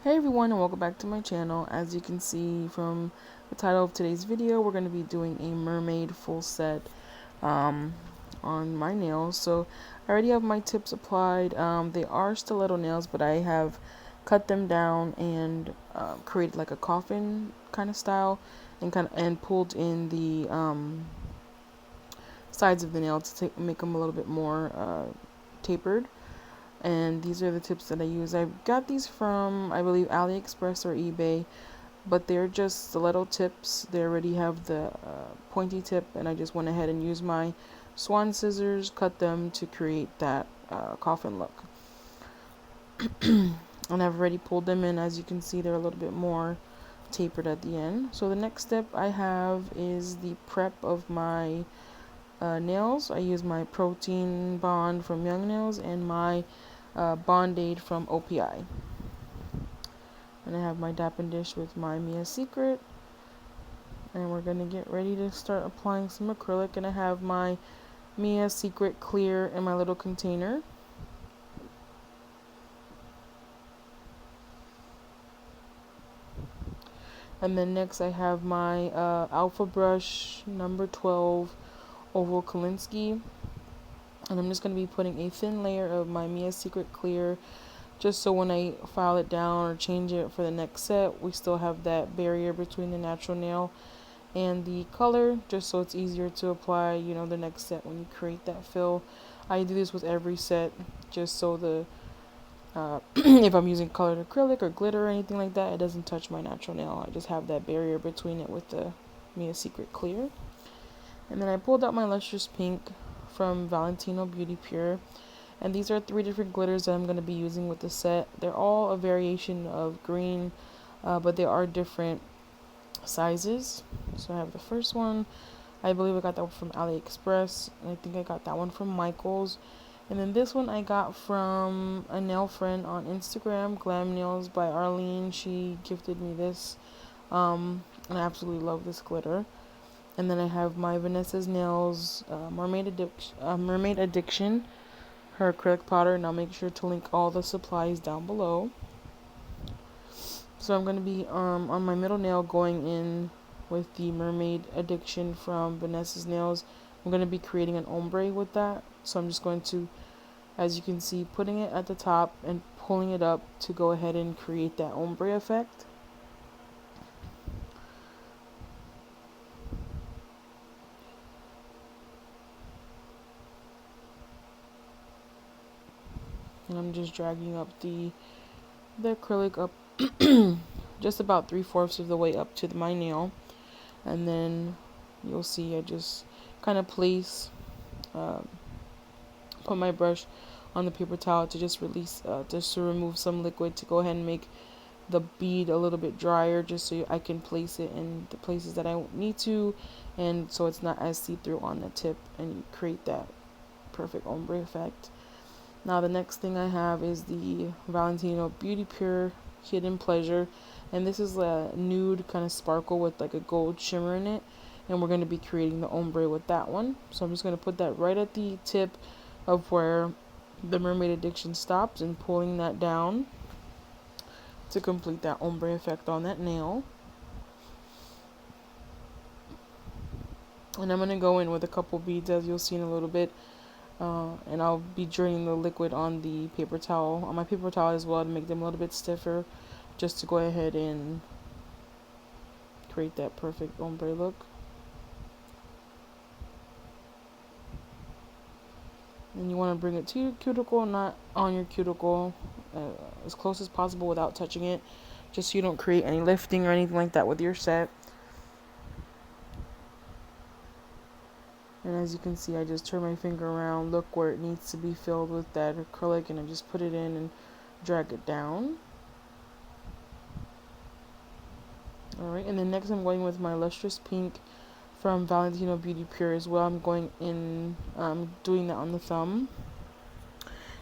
Hey everyone, and welcome back to my channel. As you can see from the title of today's video, we're going to be doing a mermaid full set on my nails. So I already have my tips applied. They are stiletto nails, but I have cut them down and created like a coffin kind of style, and pulled in the sides of the nail to make them a little bit more tapered. And these are the tips that I use. I got these from, I believe, AliExpress or eBay, but they're just stiletto tips. They already have the pointy tip, and I just went ahead and used my swan scissors, cut them to create that coffin look. And I've already pulled them in. As you can see, they're a little bit more tapered at the end. So the next step I have is the prep of my nails. I use my protein bond from Young Nails and my Bond-Aid from OPI. And I have my dap and dish with my Mia Secret. And we're going to get ready to start applying some acrylic. And I have my Mia Secret clear in my little container. And then next I have my Alpha Brush number 12 Oval Kolinsky. And I'm just going to be putting a thin layer of my Mia Secret clear, just so when I file it down or change it for the next set, we still have that barrier between the natural nail and the color, just so it's easier to apply, you know, the next set when you create that fill. I do this with every set, just so the if I'm using colored acrylic or glitter or anything like that, it doesn't touch my natural nail. I just have that barrier between it with the Mia Secret clear. And then I pulled out my lustrous pink from Valentino Beauty Pure. And these are 3 different glitters that I'm going to be using with the set. They're all a variation of green, but they are different sizes. So I have the first one. I believe I got that one from AliExpress. And I think I got that one from Michael's. And then this one I got from a nail friend on Instagram, Glam Nails by Arlene. She gifted me this. And I absolutely love this glitter. And then I have my Vanessa's Nails Mermaid Addiction, her acrylic powder, and I'll make sure to link all the supplies down below. So I'm going to be on my middle nail going in with the Mermaid Addiction from Vanessa's Nails. I'm going to be creating an ombre with that. So I'm just going to, as you can see, putting it at the top and pulling it up to go ahead and create that ombre effect. And I'm just dragging up the acrylic up just about 3/4 of the way up to my nail. And then you'll see I just kind of place, put my brush on the paper towel to just release, just to remove some liquid, to go ahead and make the bead a little bit drier, just so I can place it in the places that I need to, and so it's not as see-through on the tip, and you create that perfect ombre effect. Now the next thing I have is the Valentino Beauty Pure Hidden Pleasure, and this is a nude kind of sparkle with like a gold shimmer in it, and we're going to be creating the ombre with that one. So I'm just going to put that right at the tip of where the Mermaid Addiction stops and pulling that down to complete that ombre effect on that nail. And I'm going to go in with a couple beads, as you'll see in a little bit. And I'll be draining the liquid on the paper towel, on my paper towel as well, to make them a little bit stiffer, just to go ahead and create that perfect ombre look. And you want to bring it to your cuticle, not on your cuticle, as close as possible without touching it, just so you don't create any lifting or anything like that with your set. And as you can see, I just turn my finger around, look where it needs to be filled with that acrylic, and I just put it in and drag it down. Alright, and then next I'm going with my lustrous pink from Valentino Beauty Pure as well. I'm going in, doing that on the thumb.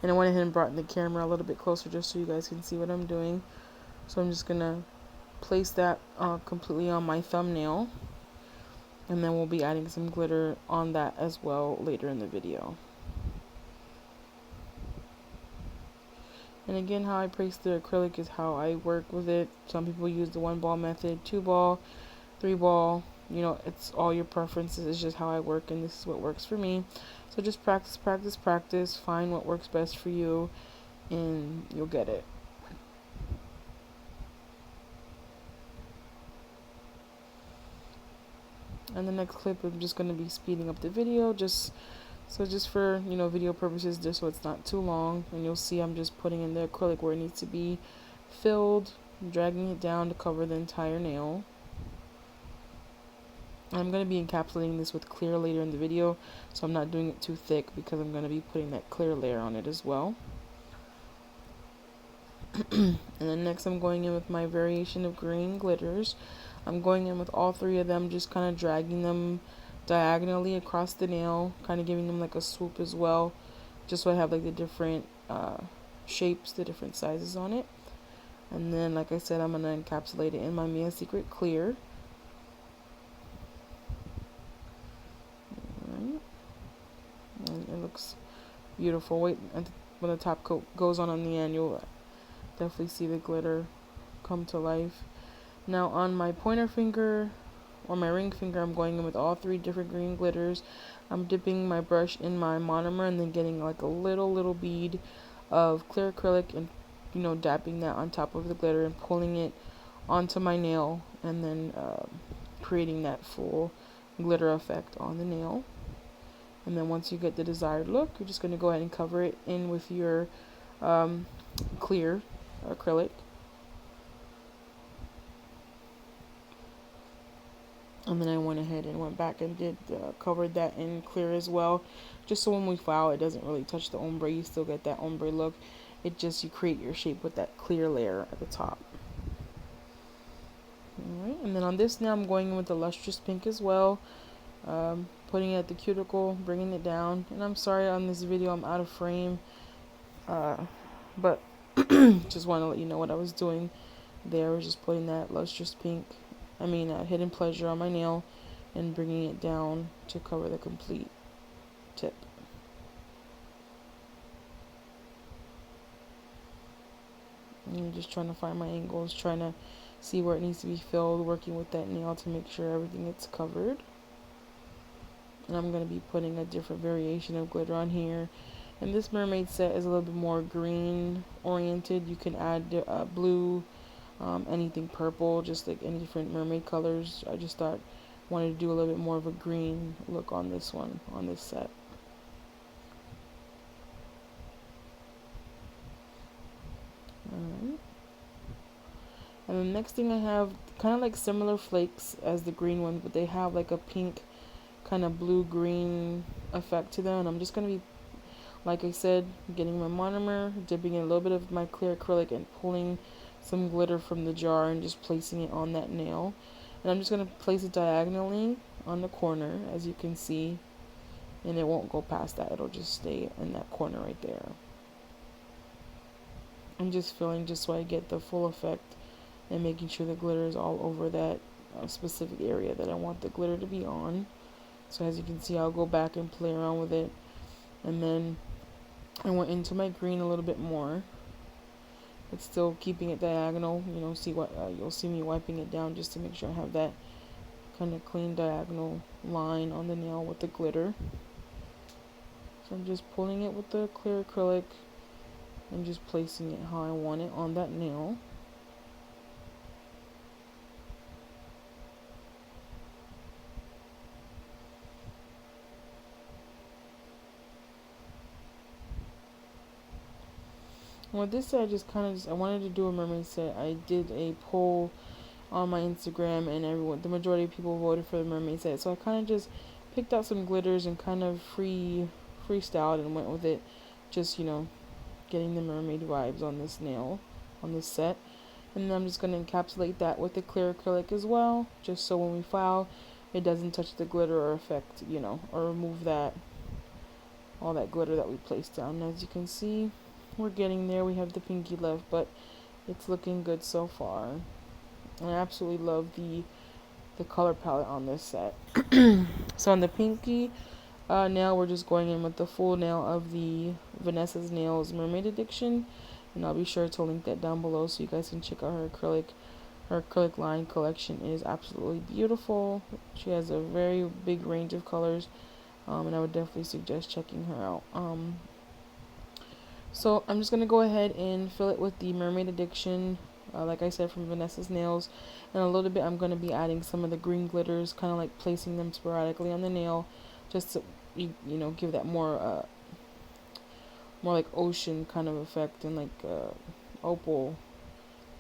And I went ahead and brought the camera a little bit closer just so you guys can see what I'm doing. So I'm just going to place that completely on my thumbnail. And then we'll be adding some glitter on that as well later in the video. And again, how I place the acrylic is how I work with it. Some people use the 1 ball method, 2 ball, 3 ball. You know, it's all your preferences. It's just how I work, and this is what works for me. So just practice, practice, practice. Find what works best for you, and you'll get it. And the next clip, I'm just going to be speeding up the video, just for, you know, video purposes, just so it's not too long. And you'll see I'm just putting in the acrylic where it needs to be filled, dragging it down to cover the entire nail. I'm going to be encapsulating this with clear later in the video, so I'm not doing it too thick because I'm going to be putting that clear layer on it as well. And then next I'm going in with my variation of green glitters. I'm going in with all 3 of them, just kind of dragging them diagonally across the nail, kind of giving them like a swoop as well, just so I have like the different shapes, the different sizes on it. And then, like I said, I'm going to encapsulate it in my Mia Secret Clear. And it looks beautiful. Wait, when the top coat goes on the end, you'll definitely see the glitter come to life. Now on my pointer finger or my ring finger, I'm going in with all 3 different green glitters. I'm dipping my brush in my monomer and then getting like a little bead of clear acrylic and, you know, dabbing that on top of the glitter and pulling it onto my nail, and then creating that full glitter effect on the nail. And then once you get the desired look, you're just going to go ahead and cover it in with your clear acrylic. And then I went ahead and went back and did covered that in clear as well, just so when we file, it doesn't really touch the ombre. You still get that ombre look. It just, you create your shape with that clear layer at the top. Alright, and then on this now I'm going in with the lustrous pink as well, putting it at the cuticle, bringing it down. And I'm sorry on this video I'm out of frame, but just want to let you know what I was doing there. I was just putting that lustrous pink, hidden pleasure on my nail and bringing it down to cover the complete tip. And I'm just trying to find my angles, trying to see where it needs to be filled, working with that nail to make sure everything gets covered. And I'm going to be putting a different variation of glitter on here. And this mermaid set is a little bit more green oriented. You can add blue, anything purple, just like any different mermaid colors. I just wanted to do a little bit more of a green look on this one, on this set. Alright. And the next thing I have, kind of like similar flakes as the green ones, but they have like a pink kind of blue-green effect to them. And I'm just going to be, like I said, getting my monomer, dipping in a little bit of my clear acrylic and pulling some glitter from the jar and just placing it on that nail. And I'm just going to place it diagonally on the corner, as you can see, and it won't go past that. It'll just stay in that corner right there. I'm just filling just so I get the full effect and making sure the glitter is all over that specific area that I want the glitter to be on. So as you can see, I'll go back and play around with it. And then I went into my green a little bit more. It's still keeping it diagonal. You know, you'll see me wiping it down just to make sure I have that kind of clean diagonal line on the nail with the glitter. So I'm just pulling it with the clear acrylic and just placing it how I want it on that nail. Well, this set I wanted to do a mermaid set. I did a poll on my Instagram, and the majority of people voted for the mermaid set. So I kind of just picked out some glitters and kind of freestyled and went with it. Just, you know, getting the mermaid vibes on this nail, on this set. And then I'm just going to encapsulate that with the clear acrylic as well, just so when we file, it doesn't touch the glitter or affect, you know, or remove all that glitter that we placed down. And as you can see, we're getting there. We have the pinky left, but it's looking good so far. And I absolutely love the color palette on this set. So on the pinky nail, we're just going in with the full nail of the Vanessa's Nails Mermaid Addiction. and I'll be sure to link that down below so you guys can check out her acrylic. Her acrylic line collection is absolutely beautiful. She has a very big range of colors, and I would definitely suggest checking her out. So I'm just going to go ahead and fill it with the Mermaid Addiction, like I said, from Vanessa's Nails. And a little bit I'm going to be adding some of the green glitters, kind of like placing them sporadically on the nail, just to, you know, give that more like ocean kind of effect, and like opal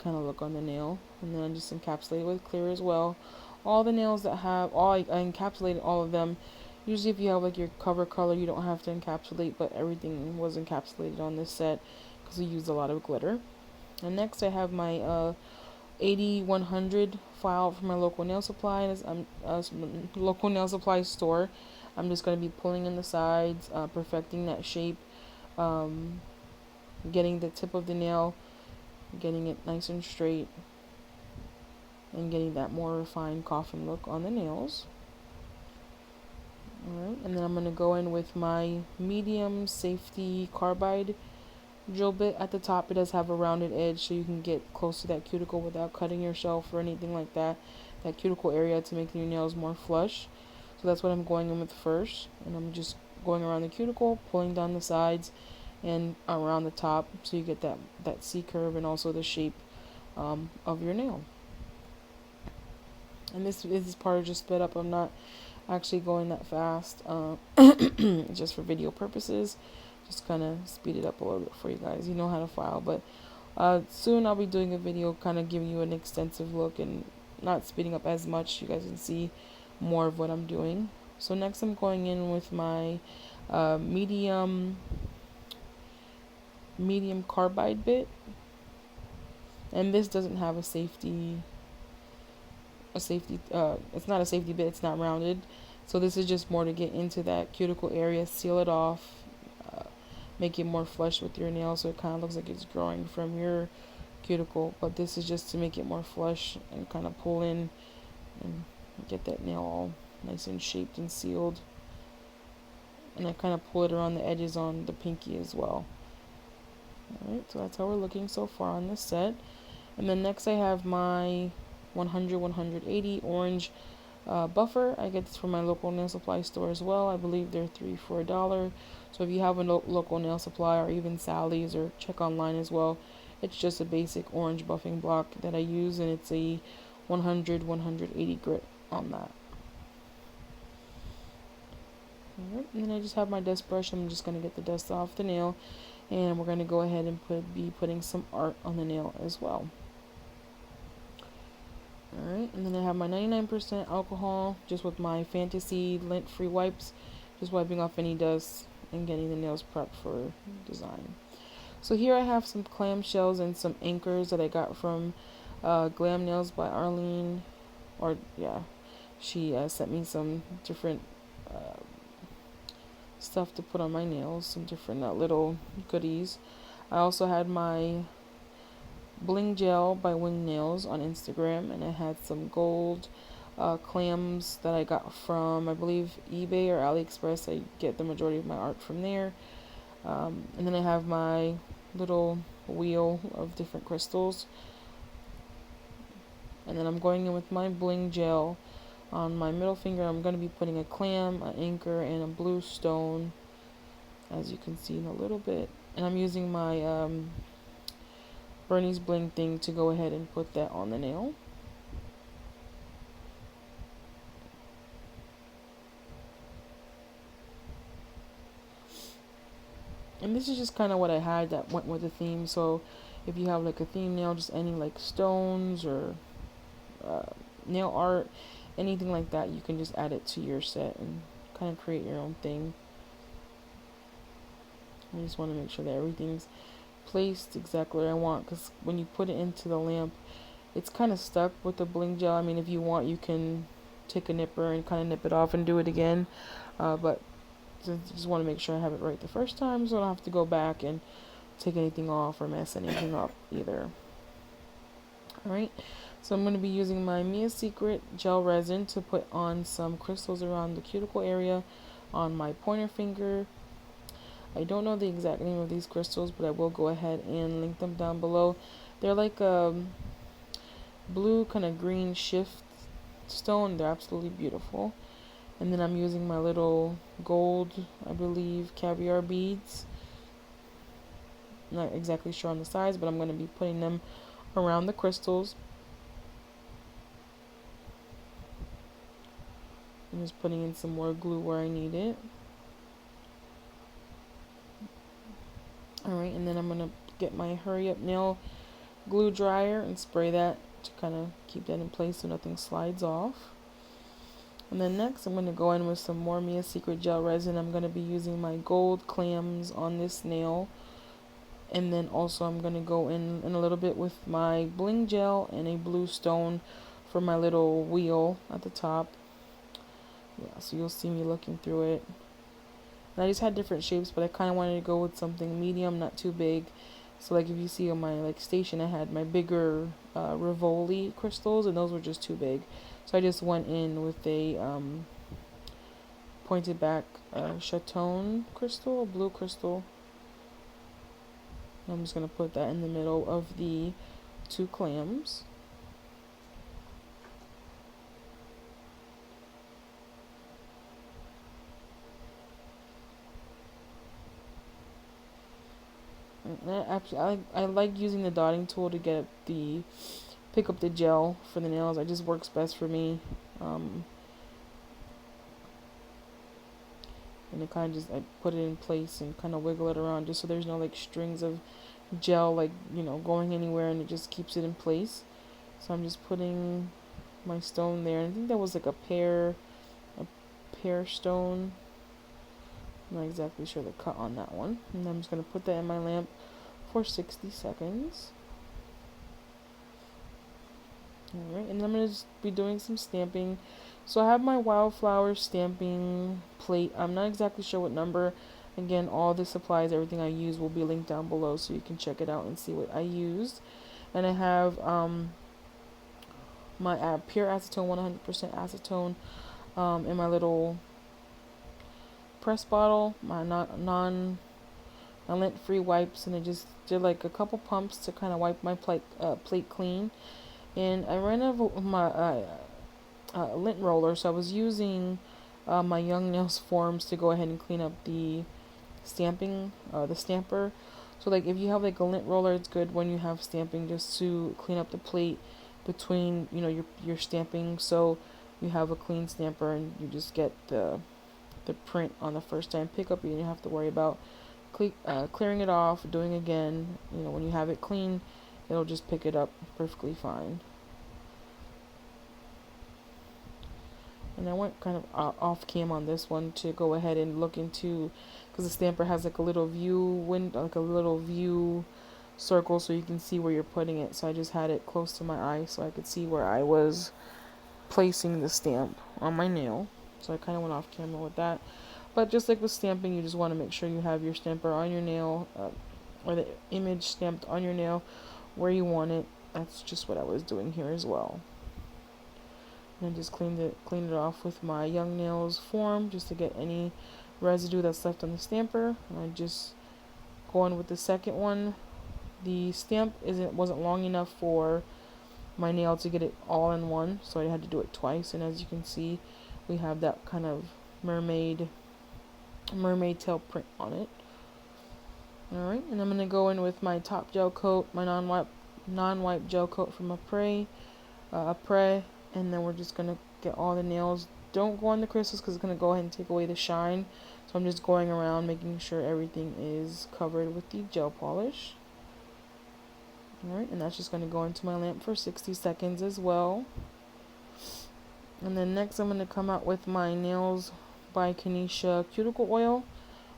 kind of look on the nail. And then I just encapsulate it with clear as well. All the nails that have, I encapsulated all of them. Usually if you have like your cover color, you don't have to encapsulate, but everything was encapsulated on this set because we used a lot of glitter. And next I have my 8100 file from my local nail supply, local nail supply store. I'm just going to be pulling in the sides, perfecting that shape, getting the tip of the nail, getting it nice and straight, and getting that more refined coffin look on the nails. Alright, and then I'm going to go in with my medium safety carbide drill bit. At the top it does have a rounded edge so you can get close to that cuticle without cutting yourself or anything like that. That cuticle area to make your nails more flush. So that's what I'm going in with first. And I'm just going around the cuticle, pulling down the sides and around the top so you get that C curve and also the shape of your nail. And this part is just sped up. I'm not actually going that fast, just for video purposes. Just kind of speed it up a little bit for you guys. You know how to file, but soon I'll be doing a video kind of giving you an extensive look and not speeding up as much. You guys can see more of what I'm doing. So next I'm going in with my medium carbide bit, and this doesn't have a safety it's not a safety bit, it's not rounded, so this is just more to get into that cuticle area, seal it off, make it more flush with your nail so it kind of looks like it's growing from your cuticle, but this is just to make it more flush and kind of pull in and get that nail all nice and shaped and sealed. And I kind of pull it around the edges on the pinky as well. Alright, so that's how we're looking so far on this set. And then next I have my 100-180 orange buffer. I get this from my local nail supply store as well. I believe they're $3 for $1. So if you have a local nail supply or even Sally's, or check online as well, it's just a basic orange buffing block that I use, and it's a 100-180 grit on that. Alright, and then I just have my dust brush. I'm just going to get the dust off the nail, and we're going to go ahead and be putting some art on the nail as well. Alright, and then I have my 99% alcohol, just with my Fantasy lint-free wipes, just wiping off any dust and getting the nails prepped for design. So here I have some clamshells and some anchors that I got from Glam Nails by Arlene, she sent me some different stuff to put on my nails, some different little goodies. I also had my Bling Gel by Wing Nails on Instagram, and I had some gold clams that I got from, I believe, eBay or AliExpress. I get the majority of my art from there. And then I have my little wheel of different crystals. And then I'm going in with my Bling Gel. On my middle finger, I'm going to be putting a clam, an anchor, and a blue stone, as you can see in a little bit. And I'm using my Bernie's Bling thing to go ahead and put that on the nail. And this is just kind of what I had that went with the theme. So if you have like a theme nail, just any like stones or nail art, anything like that, you can just add it to your set and kind of create your own thing. I just want to make sure that everything's placed exactly where I want, because when you put it into the lamp, it's kind of stuck with the Bling Gel. I mean, if you want, you can take a nipper and kind of nip it off and do it again, but just want to make sure I have it right the first time, so I don't have to go back and take anything off or mess anything up either. Alright, so I'm going to be using my Mia Secret gel resin to put on some crystals around the cuticle area on my pointer finger. I don't know the exact name of these crystals, but I will go ahead and link them down below. They're like a blue kind of green shift stone. They're absolutely beautiful. And then I'm using my little gold, I believe, caviar beads. Not exactly sure on the size, but I'm going to be putting them around the crystals. I'm just putting in some more glue where I need it. Alright, and then I'm going to get my Hurry Up Nail glue dryer and spray that to kind of keep that in place so nothing slides off. And then next I'm going to go in with some more Mia Secret gel resin. I'm going to be using my gold clams on this nail. And then also I'm going to go in a little bit with my Bling Gel and a blue stone for my little wheel at the top. Yeah, so you'll see me looking through it. And I just had different shapes, but I kind of wanted to go with something medium, not too big. So like if you see on my station, I had my bigger Rivoli crystals, and those were just too big. So I just went in with a pointed back chaton crystal, a blue crystal. I'm just going to put that in the middle of the two clams. I like using the dotting tool to pick up the gel for the nails. It just works best for me. And it kind of just, I put it in place and kind of wiggle it around just so there's no strings of gel going anywhere, and it just keeps it in place. So I'm just putting my stone there. I think that was like a pear stone. I'm not exactly sure the cut on that one. And I'm just going to put that in my lamp for 60 seconds. Alright, and I'm going to just be doing some stamping. So I have my wildflower stamping plate. I'm not exactly sure what number. Again, all the supplies, everything I use will be linked down below so you can check it out and see what I used. And I have my pure acetone, 100% acetone, in my little press bottle, my lint-free wipes, and I just did like a couple pumps to kind of wipe my plate clean. And I ran out of my lint roller, so I was using my Young Nails forms to go ahead and clean up the stamping, the stamper. So like if you have like a lint roller, it's good when you have stamping just to clean up the plate between your stamping, so you have a clean stamper and you just get the print on the first time pickup. You don't have to worry about clearing it off, doing again. When you have it clean, it'll just pick it up perfectly fine. And I went kind of off cam on this one to go ahead and look into, because the stamper has like a little view circle so you can see where you're putting it. So I just had it close to my eye so I could see where I was placing the stamp on my nail. So I kind of went off camera with that. But just like with stamping, you just want to make sure you have your stamper on your nail, or the image stamped on your nail where you want it. That's just what I was doing here as well. And I just cleaned it off with my Young Nails form just to get any residue that's left on the stamper. And I just go on with the second one. The stamp wasn't long enough for my nail to get it all in one, so I had to do it twice. And as you can see, we have that kind of mermaid tail print on it. Alright, and I'm going to go in with my top gel coat, my non-wipe gel coat from Après, and then we're just going to get all the nails. Don't go on the crystals because it's going to go ahead and take away the shine. So I'm just going around making sure everything is covered with the gel polish. Alright, and that's just going to go into my lamp for 60 seconds as well. And then next I'm going to come out with my Nails by Kanisha Cuticle Oil.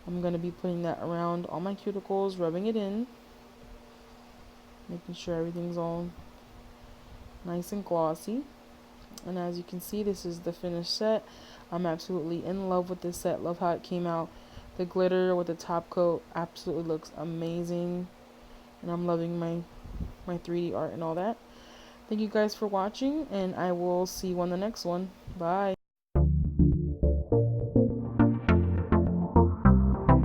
I'm going to be putting that around all my cuticles, rubbing it in, making sure everything's all nice and glossy. And as you can see, this is the finished set. I'm absolutely in love with this set. Love how it came out. The glitter with the top coat absolutely looks amazing. And I'm loving my 3D art and all that. Thank you guys for watching, and I will see you on the next one. Bye.